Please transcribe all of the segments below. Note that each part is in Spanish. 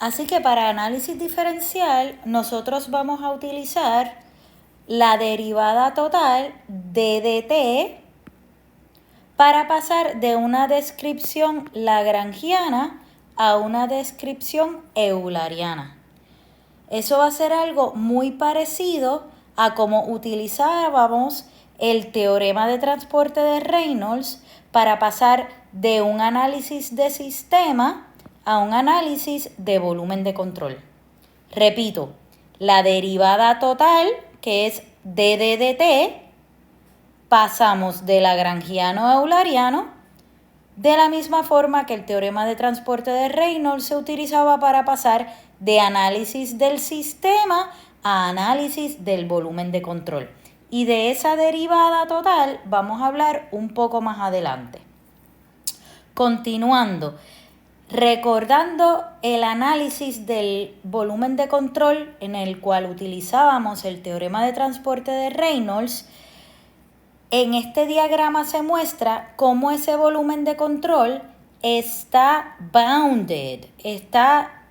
Así que para análisis diferencial nosotros vamos a utilizar la derivada total de dt para pasar de una descripción lagrangiana a una descripción euleriana. Eso va a ser algo muy parecido a como utilizábamos el teorema de transporte de Reynolds para pasar de un análisis de sistema a un análisis de volumen de control. Repito, la derivada total, que es d de dt, pasamos de lagrangiano a euleriano, de la misma forma que el teorema de transporte de Reynolds se utilizaba para pasar de análisis del sistema a análisis del volumen de control. Y de esa derivada total vamos a hablar un poco más adelante. Continuando, recordando el análisis del volumen de control en el cual utilizábamos el teorema de transporte de Reynolds, en este diagrama se muestra cómo ese volumen de control está bounded, está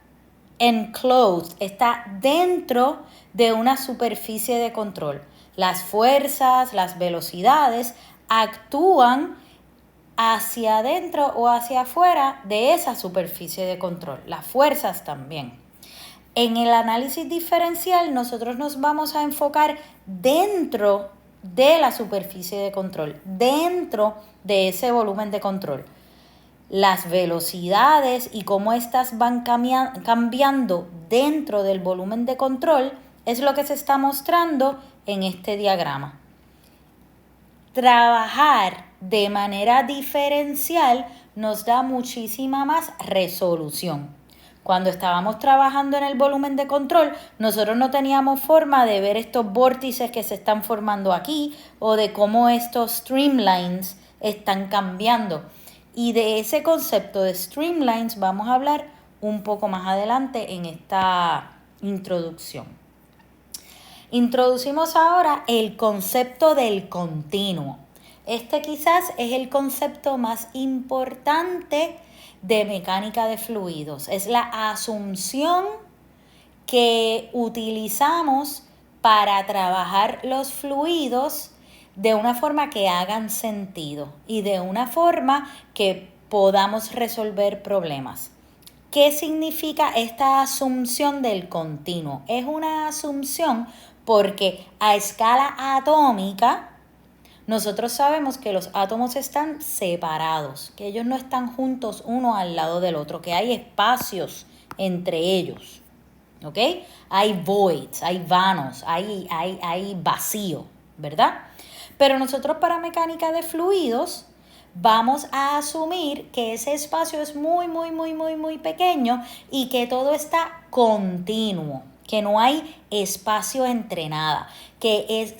enclosed, está dentro de una superficie de control. Las fuerzas, las velocidades actúan hacia adentro o hacia afuera de esa superficie de control. Las fuerzas también. En el análisis diferencial nosotros nos vamos a enfocar dentro de la superficie de control, dentro de ese volumen de control. Las velocidades y cómo estas van cambiando dentro del volumen de control es lo que se está mostrando en este diagrama. Trabajar de manera diferencial nos da muchísima más resolución. Cuando estábamos trabajando en el volumen de control, nosotros no teníamos forma de ver estos vórtices que se están formando aquí o de cómo estos streamlines están cambiando. Y de ese concepto de streamlines vamos a hablar un poco más adelante en esta introducción. Introducimos ahora el concepto del continuo. Este quizás es el concepto más importante de mecánica de fluidos. Es la asunción que utilizamos para trabajar los fluidos de una forma que hagan sentido y de una forma que podamos resolver problemas. ¿Qué significa esta asunción del continuo? Es una asunción porque a escala atómica nosotros sabemos que los átomos están separados, que ellos no están juntos uno al lado del otro, que hay espacios entre ellos, ¿ok? Hay voids, hay vanos, hay vacío, ¿verdad? Pero nosotros para mecánica de fluidos vamos a asumir que ese espacio es muy pequeño y que todo está continuo, que no hay espacio entre nada, que es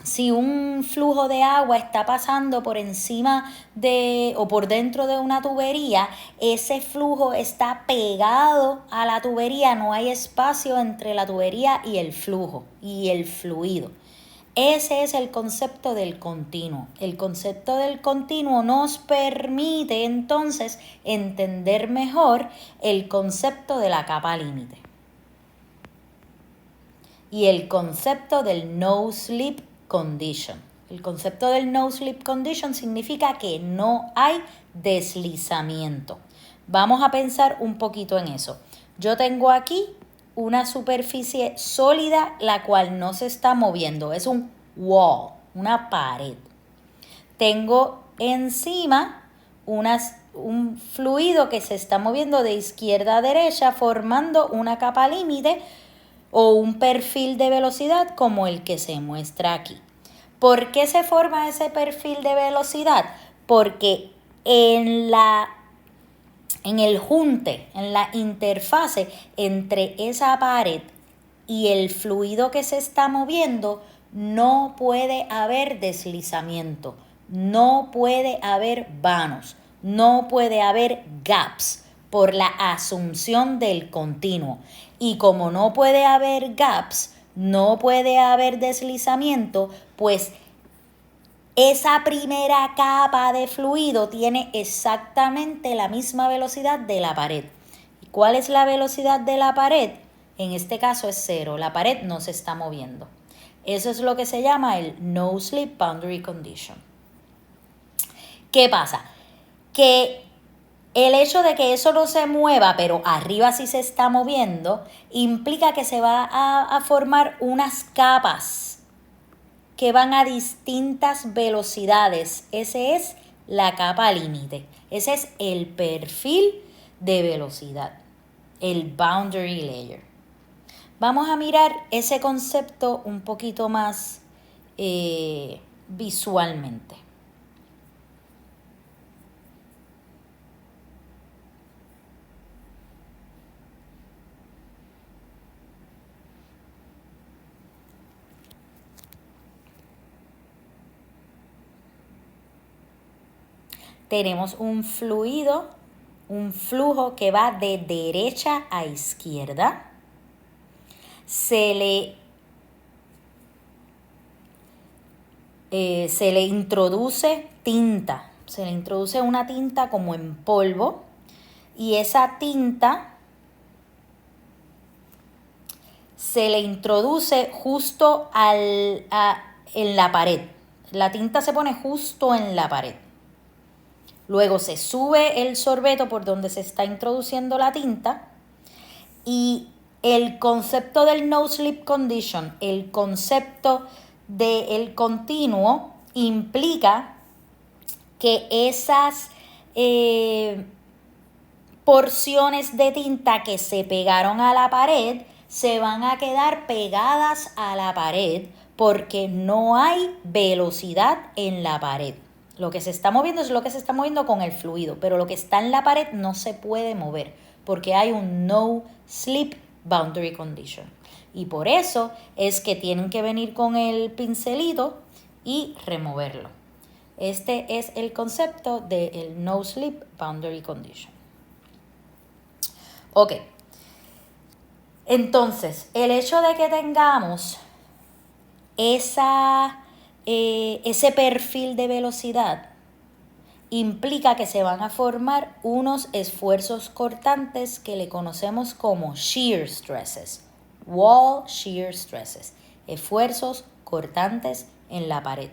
si un flujo de agua está pasando por encima de o por dentro de una tubería, ese flujo está pegado a la tubería, no hay espacio entre la tubería y el flujo y el fluido. Ese es el concepto del continuo. El concepto del continuo nos permite entonces entender mejor el concepto de la capa límite y el concepto del no slip condition. El concepto del no slip condition significa que no hay deslizamiento. Vamos a pensar un poquito en eso. Yo tengo aquí una superficie sólida la cual no se está moviendo. Es un wall, una pared. Tengo encima un fluido que se está moviendo de izquierda a derecha formando una capa límite o un perfil de velocidad como el que se muestra aquí. ¿Por qué se forma ese perfil de velocidad? Porque en el junte, en la interfase entre esa pared y el fluido que se está moviendo, no puede haber deslizamiento, no puede haber vanos, no puede haber gaps por la asunción del continuo. Y como no puede haber gaps, no puede haber deslizamiento, pues esa primera capa de fluido tiene exactamente la misma velocidad de la pared. ¿Cuál es la velocidad de la pared? En este caso es 0, la pared no se está moviendo. Eso es lo que se llama el no slip boundary condition. ¿Qué pasa? Que el hecho de que eso no se mueva, pero arriba sí se está moviendo, implica que se va a formar unas capas que van a distintas velocidades. Ese es la capa límite. Ese es el perfil de velocidad, el boundary layer. Vamos a mirar ese concepto un poquito más visualmente. Tenemos un fluido, un flujo que va de derecha a izquierda. Se le introduce tinta, se le introduce una tinta como en polvo y esa tinta se le introduce justo en la pared. La tinta se pone justo en la pared. Luego se sube el sorbeto por donde se está introduciendo la tinta y el concepto del no slip condition, el concepto del continuo, implica que esas porciones de tinta que se pegaron a la pared se van a quedar pegadas a la pared porque no hay velocidad en la pared. Lo que se está moviendo es lo que se está moviendo con el fluido, pero lo que está en la pared no se puede mover porque hay un no slip boundary condition. Y por eso es que tienen que venir con el pincelito y removerlo. Este es el concepto del no slip boundary condition. Ok. Entonces, el hecho de que tengamos ese perfil de velocidad implica que se van a formar unos esfuerzos cortantes que le conocemos como shear stresses, wall shear stresses, esfuerzos cortantes en la pared.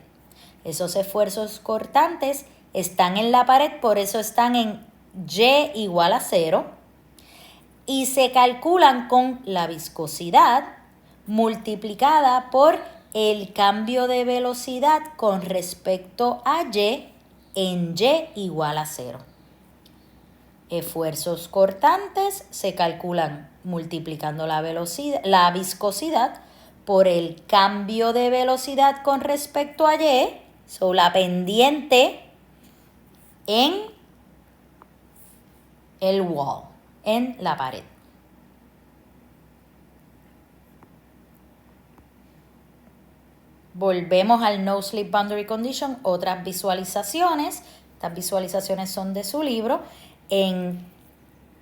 Esos esfuerzos cortantes están en la pared, por eso están en Y igual a 0 y se calculan con la viscosidad multiplicada por el cambio de velocidad con respecto a Y en Y igual a 0. Esfuerzos cortantes se calculan multiplicando la viscosidad por el cambio de velocidad con respecto a Y, la pendiente en el wall, en la pared. Volvemos al no slip boundary condition, otras visualizaciones. Estas visualizaciones son de su libro. En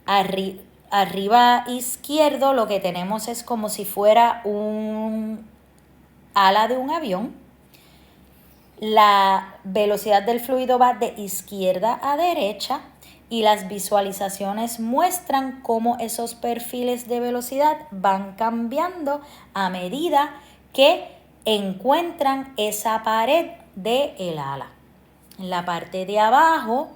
arriba izquierdo lo que tenemos es como si fuera un ala de un avión. La velocidad del fluido va de izquierda a derecha y las visualizaciones muestran cómo esos perfiles de velocidad van cambiando a medida que encuentran esa pared del ala. En la parte de abajo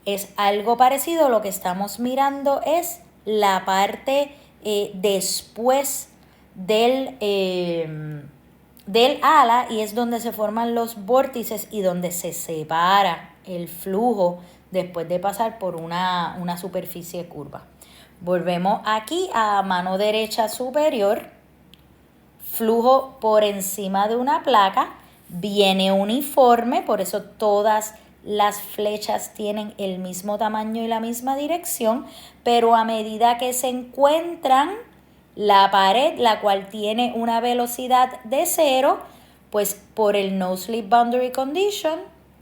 es algo parecido, lo que estamos mirando es la parte después del ala y es donde se forman los vórtices y donde se separa el flujo después de pasar por una superficie curva. Volvemos aquí a mano derecha superior, flujo por encima de una placa, viene uniforme, por eso todas las flechas tienen el mismo tamaño y la misma dirección, pero a medida que se encuentran la pared, la cual tiene una velocidad de 0, pues por el no slip boundary condition,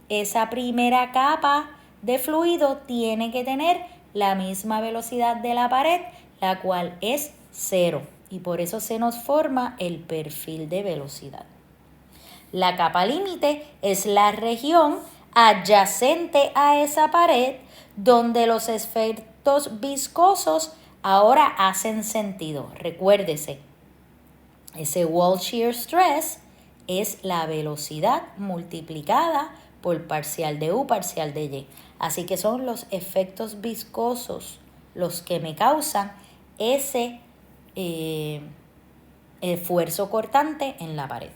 esa primera capa de fluido tiene que tener la misma velocidad de la pared, la cual es 0. Y por eso se nos forma el perfil de velocidad. La capa límite es la región adyacente a esa pared donde los efectos viscosos ahora hacen sentido. Recuérdese, ese wall shear stress es la velocidad multiplicada por parcial de U, parcial de Y. Así que son los efectos viscosos los que me causan ese esfuerzo cortante en la pared.